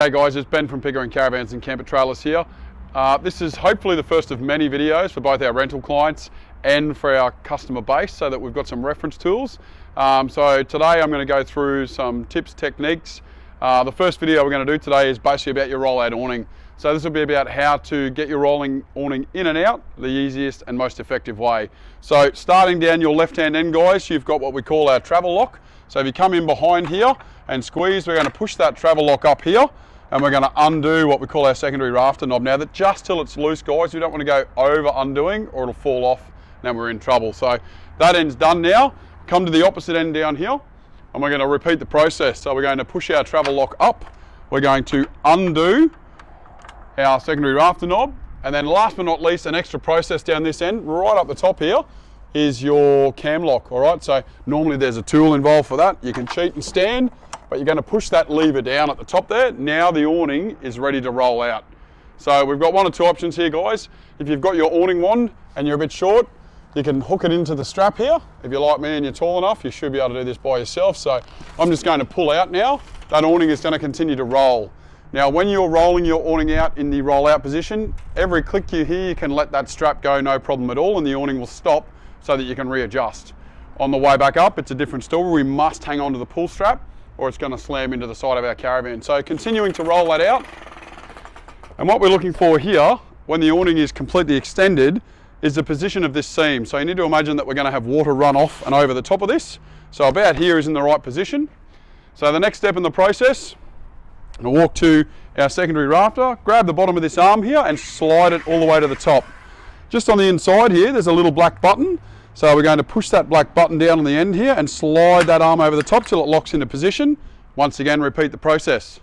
Hey guys, it's Ben from Pickering Caravans and Camper Trailers here. This is hopefully the first of many videos for both our rental clients and for our customer base, so that we've got some reference tools. So today I'm going to go through some tips, techniques. The first video we're going to do today is basically about your rollout awning. So this will be about how to get your rolling awning in and out the easiest and most effective way. So starting down your left-hand end, guys, you've got what we call our travel lock. So if you come in behind here and squeeze, we're going to push that travel lock up here, and we're going to undo what we call our secondary rafter knob. Now, that just till it's loose, guys, we don't want to go over undoing or it'll fall off and then we're in trouble. So that end's done now. Come to the opposite end down here and we're going to repeat the process. So we're going to push our travel lock up. We're going to undo our secondary rafter knob. And then last but not least, an extra process down this end, right up the top here, is your cam lock, all right? So normally there's a tool involved for that. You can cheat and stand, but you're going to push that lever down at the top there. Now the awning is ready to roll out. So we've got one or two options here, guys. If you've got your awning wand and you're a bit short, you can hook it into the strap here. If you're like me and you're tall enough, you should be able to do this by yourself. So I'm just going to pull out now. That awning is going to continue to roll. Now, when you're rolling your awning out in the roll out position, every click you hear, you can let that strap go, no problem at all, and the awning will stop so that you can readjust. On the way back up, it's a different story. We must hang on to the pull strap or it's going to slam into the side of our caravan. So continuing to roll that out. And what we're looking for here, when the awning is completely extended, is the position of this seam. So you need to imagine that we're going to have water run off and over the top of this. So about here is in the right position. So the next step in the process, we'll walk to our secondary rafter, grab the bottom of this arm here and slide it all the way to the top. Just on the inside here, there's a little black button. So we're going to push that black button down on the end here and slide that arm over the top till it locks into position. Once again, repeat the process.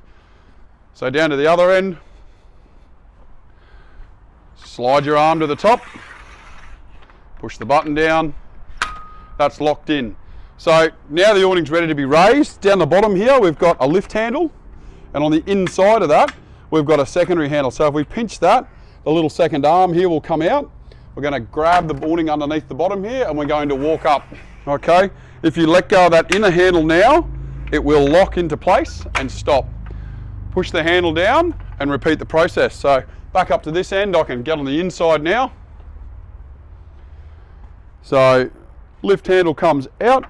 So down to the other end, slide your arm to the top, push the button down, that's locked in. So now the awning's ready to be raised. Down the bottom here, we've got a lift handle, and on the inside of that, we've got a secondary handle. So if we pinch that, the little second arm here will come out. We're going to grab the awning underneath the bottom here and we're going to walk up, okay? If you let go of that inner handle now, it will lock into place and stop. Push the handle down and repeat the process. So back up to this end, I can get on the inside now. So lift handle comes out.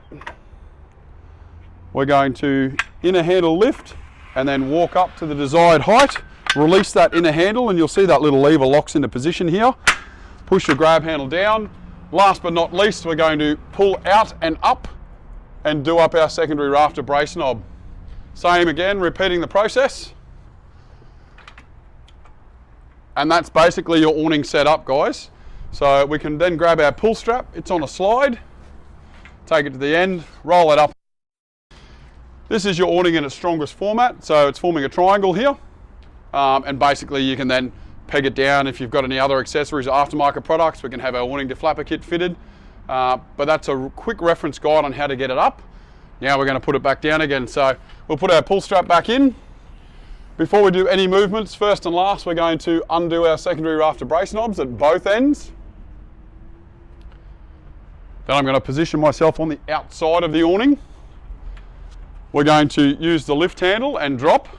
We're going to inner handle lift and then walk up to the desired height. Release that inner handle and you'll see that little lever locks into position here. Push your grab handle down. Last but not least, we're going to pull out and up and do up our secondary rafter brace knob. Same again, repeating the process. And that's basically your awning set up, guys. So we can then grab our pull strap. It's on a slide. Take it to the end, roll it up. This is your awning in its strongest format. So it's forming a triangle here. And basically you can then peg it down. If you've got any other accessories or aftermarket products, we can have our awning deflapper kit fitted. But that's a quick reference guide on how to get it up. Now we're going to put it back down again. So we'll put our pull strap back in. Before we do any movements, first and last, we're going to undo our secondary rafter brace knobs at both ends. Then I'm going to position myself on the outside of the awning. We're going to use the lift handle and drop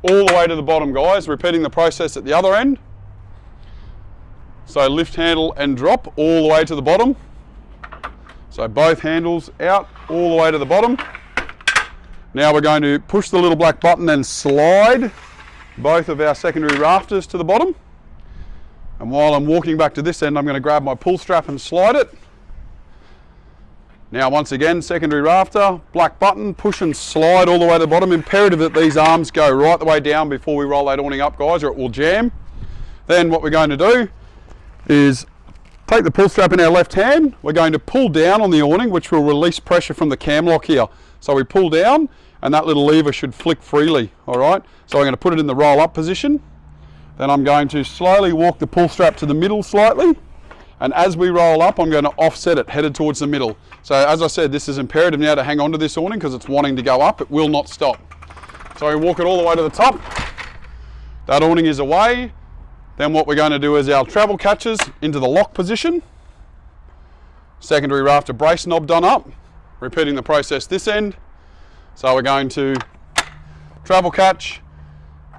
all the way to the bottom, guys, repeating the process at the other end. So lift handle and drop all the way to the bottom. So both handles out all the way to the bottom. Now we're going to push the little black button and slide both of our secondary rafters to the bottom. And while I'm walking back to this end, I'm going to grab my pull strap and slide it. Now once again, secondary rafter, black button, push and slide all the way to the bottom. Imperative that these arms go right the way down before we roll that awning up, guys, or it will jam. Then what we're going to do is take the pull strap in our left hand. We're going to pull down on the awning, which will release pressure from the cam lock here. So we pull down and that little lever should flick freely, all right? So I'm going to put it in the roll up position. Then I'm going to slowly walk the pull strap to the middle slightly. And as we roll up, I'm going to offset it, headed towards the middle. So as I said, this is imperative now to hang on to this awning because it's wanting to go up. It will not stop. So we walk it all the way to the top. That awning is away. Then what we're going to do is our travel catches into the lock position. Secondary rafter brace knob done up. Repeating the process this end. So we're going to travel catch,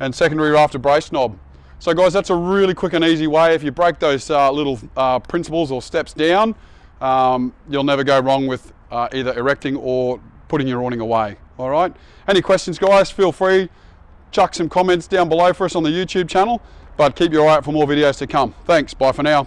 and secondary rafter brace knob. So guys, that's a really quick and easy way. If you break those little principles or steps down, you'll never go wrong with either erecting or putting your awning away. All right. Any questions, guys? Feel free, chuck some comments down below for us on the YouTube channel, but keep your eye out for more videos to come. Thanks. Bye for now.